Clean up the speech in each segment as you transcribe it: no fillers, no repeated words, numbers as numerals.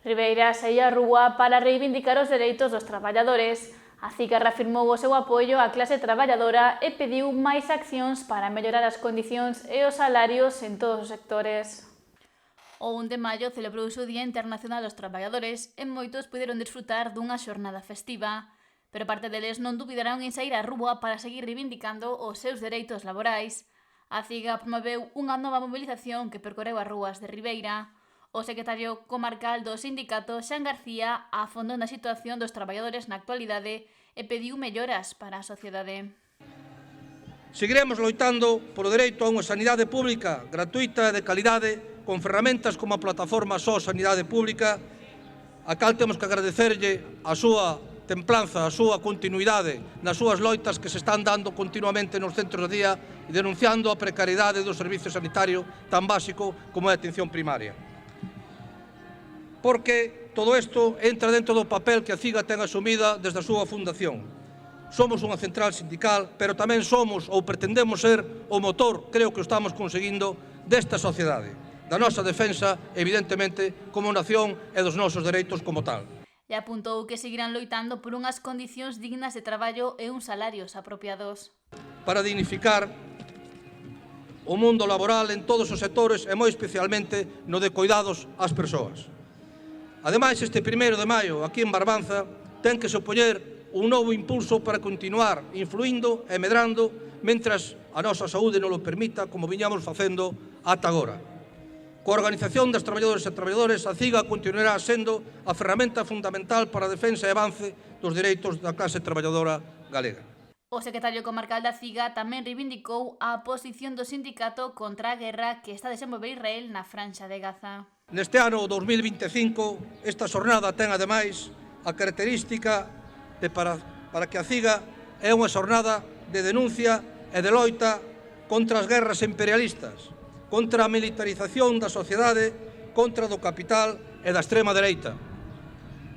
Ribeira saía á rúa para reivindicar os dereitos dos traballadores. A CIGA reafirmou o seu apoio á clase traballadora e pediu máis accións para mellorar as condicións e os salarios en todos os sectores. O 1 de maio celebrouse o Día Internacional dos Traballadores e moitos puderon desfrutar dunha xornada festiva, pero parte deles non dubidaron en sair á rúa para seguir reivindicando os seus dereitos laborais. A CIGA promoveu unha nova mobilización que percorreu as rúas de Ribeira. O secretario comarcal do sindicato, Xan García, afondou na situación dos traballadores na actualidade e pediu melloras para a sociedade. Seguiremos loitando polo dereito a unha sanidade pública, gratuita e de calidade, con ferramentas como a plataforma Só Sanidade Pública, a cal temos que agradecerlle a súa templanza, a súa continuidade nas súas loitas que se están dando continuamente nos centros de día e denunciando a precariedade do servicio sanitario tan básico como é a atención primaria. Porque todo isto entra dentro do papel que a CIGA ten asumida desde a súa fundación. Somos unha central sindical, pero tamén somos ou pretendemos ser o motor, creo que o estamos conseguindo, desta sociedade, da nosa defensa, evidentemente, como nación e dos nosos dereitos como tal. E apuntou que seguirán loitando por unhas condicións dignas de traballo e uns salarios apropiados. Para dignificar o mundo laboral en todos os sectores e moi especialmente no de cuidados ás persoas. Ademais, este 1 de maio, aquí en Barbanza, ten que se poñer un novo impulso para continuar influindo e medrando mentras a nosa saúde non o permita, como viñamos facendo ata agora. Coa organización das traballadores e traballadores, a CIGA continuará sendo a ferramenta fundamental para a defensa e avance dos dereitos da clase traballadora galega. O secretario comarcal da CIGA tamén reivindicou a posición do sindicato contra a guerra que está a desenvolver Israel na franxa de Gaza. Neste ano 2025, esta xornada ten, ademais, a característica de para que a CIGA é unha xornada de denuncia e de loita contra as guerras imperialistas, contra a militarización da sociedade, contra do capital e da extrema dereita.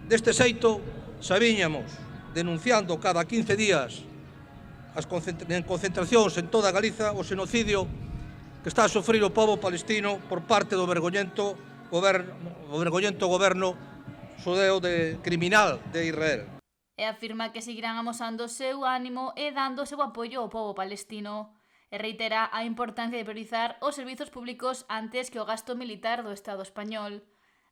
Deste xeito, xa viñamos denunciando cada 15 días en concentracións en toda Galiza o xenocidio que está a sofrir o pobo palestino por parte do vergoñento goberno xudeo criminal de Israel. E afirma que seguirán amosando o seu ánimo e dando o seu apoio ao pobo palestino. E reitera a importancia de priorizar os servizos públicos antes que o gasto militar do Estado español.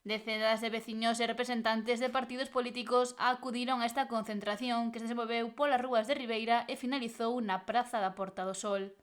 Decenas de veciños e representantes de partidos políticos acudiron a esta concentración que se desenvolveu polas rúas de Ribeira e finalizou na Praza da Porta do Sol.